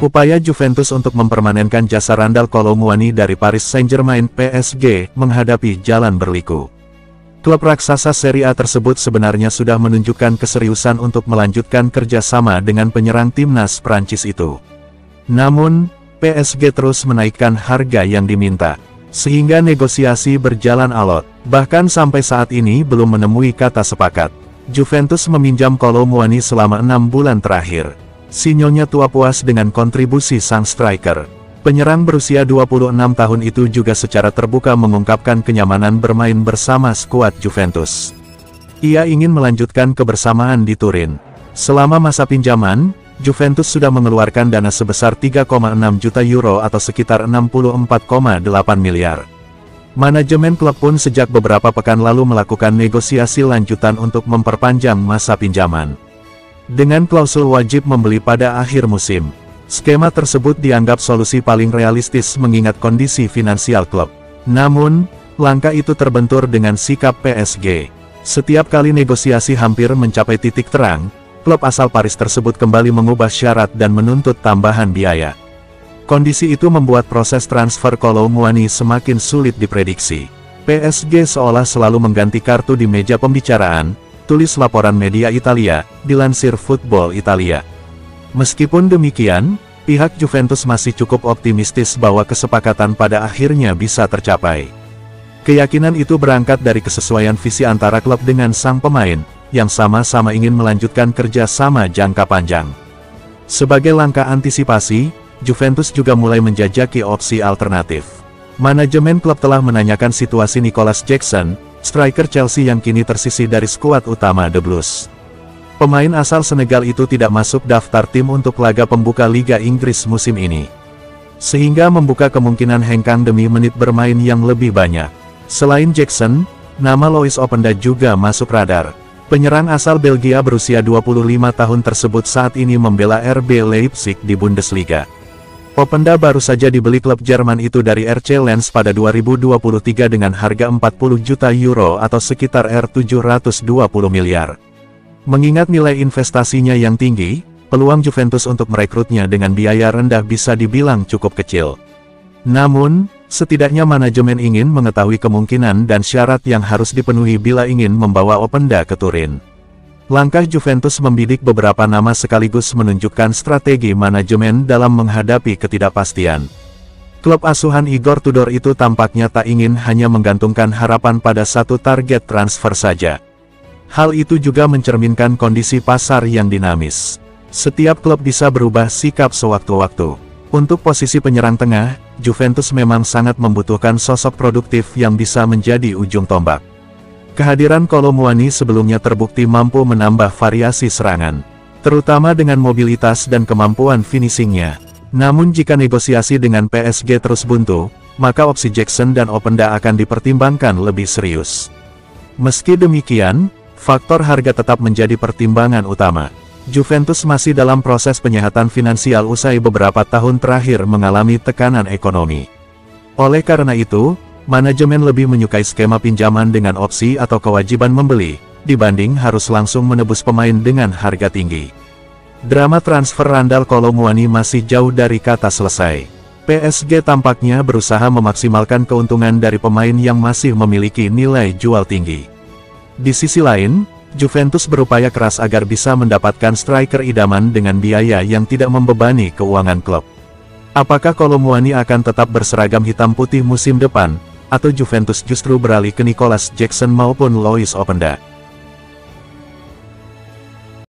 Upaya Juventus untuk mempermanenkan jasa Randal Kolo Muani dari Paris Saint-Germain (PSG) menghadapi jalan berliku. Klub raksasa Serie A tersebut sebenarnya sudah menunjukkan keseriusan untuk melanjutkan kerjasama dengan penyerang timnas Prancis itu. Namun, PSG terus menaikkan harga yang diminta, sehingga negosiasi berjalan alot. Bahkan sampai saat ini belum menemui kata sepakat. Juventus meminjam Kolo Muani selama 6 bulan terakhir. Si Nyonya tua puas dengan kontribusi sang striker. Penyerang berusia 26 tahun itu juga secara terbuka mengungkapkan kenyamanan bermain bersama skuad Juventus. Ia ingin melanjutkan kebersamaan di Turin. Selama masa pinjaman, Juventus sudah mengeluarkan dana sebesar 3,6 juta euro atau sekitar 64,8 miliar. Manajemen klub pun sejak beberapa pekan lalu melakukan negosiasi lanjutan untuk memperpanjang masa pinjaman. Dengan klausul wajib membeli pada akhir musim. Skema tersebut dianggap solusi paling realistis mengingat kondisi finansial klub. Namun, langkah itu terbentur dengan sikap PSG. Setiap kali negosiasi hampir mencapai titik terang, klub asal Paris tersebut kembali mengubah syarat dan menuntut tambahan biaya. Kondisi itu membuat proses transfer Kolo Muani semakin sulit diprediksi. PSG seolah selalu mengganti kartu di meja pembicaraan, tulis laporan media Italia, dilansir Football Italia. Meskipun demikian, pihak Juventus masih cukup optimistis bahwa kesepakatan pada akhirnya bisa tercapai. Keyakinan itu berangkat dari kesesuaian visi antara klub dengan sang pemain, yang sama-sama ingin melanjutkan kerjasama jangka panjang. Sebagai langkah antisipasi, Juventus juga mulai menjajaki opsi alternatif. Manajemen klub telah menanyakan situasi Nicolas Jackson, striker Chelsea yang kini tersisih dari skuad utama The Blues. Pemain asal Senegal itu tidak masuk daftar tim untuk laga pembuka Liga Inggris musim ini, sehingga membuka kemungkinan hengkang demi menit bermain yang lebih banyak. Selain Jackson, nama Lois Openda juga masuk radar. Penyerang asal Belgia berusia 25 tahun tersebut saat ini membela RB Leipzig di Bundesliga. Openda baru saja dibeli klub Jerman itu dari RC Lens pada 2023 dengan harga 40 juta euro atau sekitar R$720 miliar. Mengingat nilai investasinya yang tinggi, peluang Juventus untuk merekrutnya dengan biaya rendah bisa dibilang cukup kecil. Namun, setidaknya manajemen ingin mengetahui kemungkinan dan syarat yang harus dipenuhi bila ingin membawa Openda ke Turin. Langkah Juventus membidik beberapa nama sekaligus menunjukkan strategi manajemen dalam menghadapi ketidakpastian. Klub asuhan Igor Tudor itu tampaknya tak ingin hanya menggantungkan harapan pada satu target transfer saja. Hal itu juga mencerminkan kondisi pasar yang dinamis. Setiap klub bisa berubah sikap sewaktu-waktu. Untuk posisi penyerang tengah, Juventus memang sangat membutuhkan sosok produktif yang bisa menjadi ujung tombak. Kehadiran Kolo Muani sebelumnya terbukti mampu menambah variasi serangan, terutama dengan mobilitas dan kemampuan finishingnya. Namun jika negosiasi dengan PSG terus buntu, maka opsi Jackson dan Openda akan dipertimbangkan lebih serius. Meski demikian, faktor harga tetap menjadi pertimbangan utama. Juventus masih dalam proses penyehatan finansial usai beberapa tahun terakhir mengalami tekanan ekonomi. Oleh karena itu, manajemen lebih menyukai skema pinjaman dengan opsi atau kewajiban membeli, dibanding harus langsung menebus pemain dengan harga tinggi. Drama transfer Randal Kolo Muani masih jauh dari kata selesai. PSG tampaknya berusaha memaksimalkan keuntungan dari pemain yang masih memiliki nilai jual tinggi. Di sisi lain, Juventus berupaya keras agar bisa mendapatkan striker idaman dengan biaya yang tidak membebani keuangan klub. Apakah Kolo Muani akan tetap berseragam hitam putih musim depan, atau Juventus justru beralih ke Nicolas Jackson maupun Lois Openda?